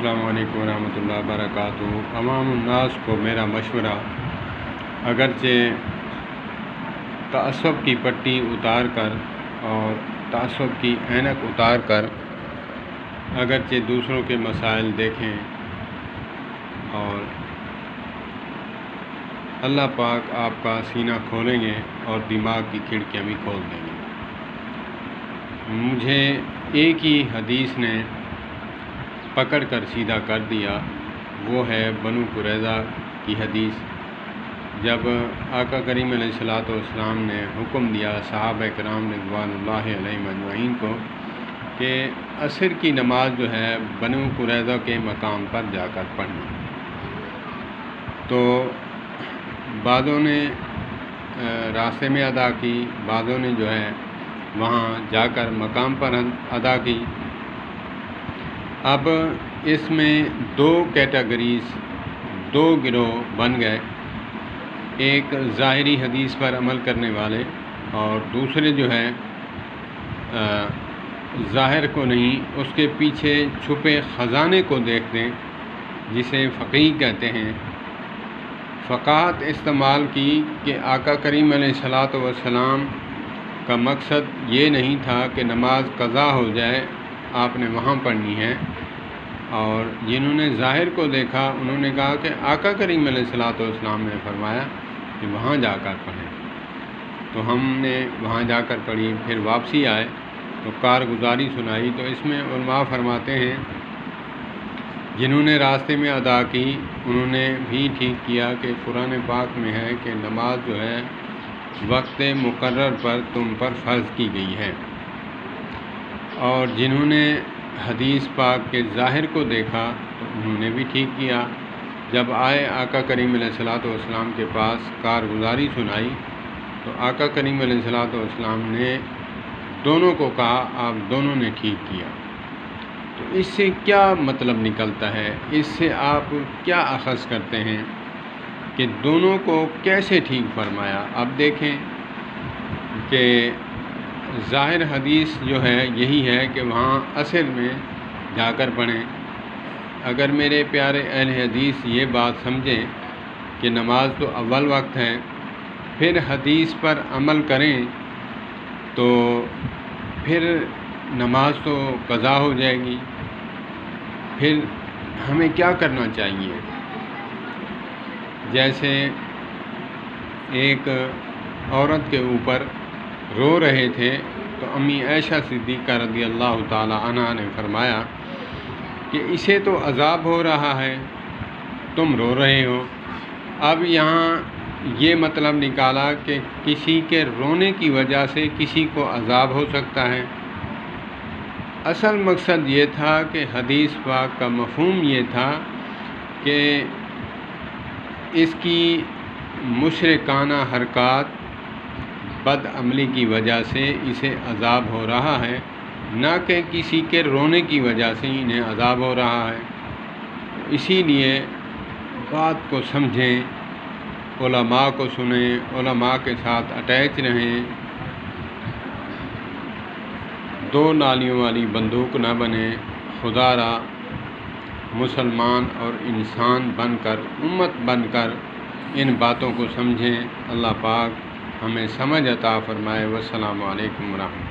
السلام علیکم ورحمۃ اللہ وبرکاتہ۔ عوام الناس کو میرا مشورہ، اگرچہ تعصب کی پٹی اتار کر اور تعصب کی عینک اتار کر اگرچہ دوسروں کے مسائل دیکھیں اور اللہ پاک آپ کا سینہ کھولیں گے اور دماغ کی کھڑکیاں بھی کھول دیں گے۔ مجھے ایک ہی حدیث نے پکڑ کر سیدھا کر دیا، وہ ہے بنو قریظہ کی حدیث۔ جب آقا کریم علیہ الصلوۃ والسلام نے حکم دیا صحابہ کرام رضوان اللہ علیہم اجمعین کو کہ عصر کی نماز جو ہے بنو قریظہ کے مقام پر جا کر پڑھنا، تو بعضوں نے راستے میں ادا کی، بعضوں نے جو ہے وہاں جا کر مقام پر ادا کی۔ اب اس میں دو کیٹیگریز، دو گروہ بن گئے، ایک ظاہری حدیث پر عمل کرنے والے اور دوسرے جو ہے ظاہر کو نہیں، اس کے پیچھے چھپے خزانے کو دیکھتے ہیں، جسے فقیہ کہتے ہیں۔ فقاہت استعمال کی کہ آقا کریم علیہ الصلوۃ والسلام کا مقصد یہ نہیں تھا کہ نماز قضا ہو جائے، آپ نے وہاں پڑھنی ہے، اور جنہوں نے ظاہر کو دیکھا انہوں نے کہا کہ آقا کریم علیہ الصلوۃ والسلام نے فرمایا کہ وہاں جا کر پڑھیں، تو ہم نے وہاں جا کر پڑھی۔ پھر واپسی آئے تو کارگزاری سنائی، تو اس میں علماء فرماتے ہیں جنہوں نے راستے میں ادا کی انہوں نے بھی ٹھیک کیا کہ قرآن پاک میں ہے کہ نماز جو ہے وقت مقرر پر تم پر فرض کی گئی ہے، اور جنہوں نے حدیث پاک کے ظاہر کو دیکھا تو انہوں نے بھی ٹھیک کیا۔ جب آئے آقا کریم علیہ الصلوۃ والسلام کے پاس کارگزاری سنائی تو آقا کریم علیہ الصلوۃ والسلام نے دونوں کو کہا آپ دونوں نے ٹھیک کیا۔ تو اس سے کیا مطلب نکلتا ہے، اس سے آپ کیا اخذ کرتے ہیں کہ دونوں کو کیسے ٹھیک فرمایا؟ اب دیکھیں کہ ظاہر حدیث جو ہے یہی ہے کہ وہاں عصر میں جا کر پڑھیں۔ اگر میرے پیارے اہل حدیث یہ بات سمجھیں کہ نماز تو اول وقت ہے، پھر حدیث پر عمل کریں تو پھر نماز تو قضا ہو جائے گی، پھر ہمیں کیا کرنا چاہیے؟ جیسے ایک عورت کے اوپر رو رہے تھے تو امی عائشہ صدیقہ رضی اللہ تعالی عنہا نے فرمایا کہ اسے تو عذاب ہو رہا ہے، تم رو رہے ہو۔ اب یہاں یہ مطلب نکالا کہ کسی کے رونے کی وجہ سے کسی کو عذاب ہو سکتا ہے۔ اصل مقصد یہ تھا کہ حدیث پاک کا مفہوم یہ تھا کہ اس کی مشرکانہ حرکات بد عملی کی وجہ سے اسے عذاب ہو رہا ہے، نہ کہ کسی کے رونے کی وجہ سے انہیں عذاب ہو رہا ہے۔ اسی لیے بات کو سمجھیں، علماء کو سنیں، علماء کے ساتھ اٹیچ رہیں، دو نالیوں والی بندوق نہ بنیں۔ خدا را مسلمان اور انسان بن کر، امت بن کر ان باتوں کو سمجھیں۔ اللہ پاک ہمیں سمجھ عطا فرمائے۔ والسلام علیکم ورحمۃ اللہ۔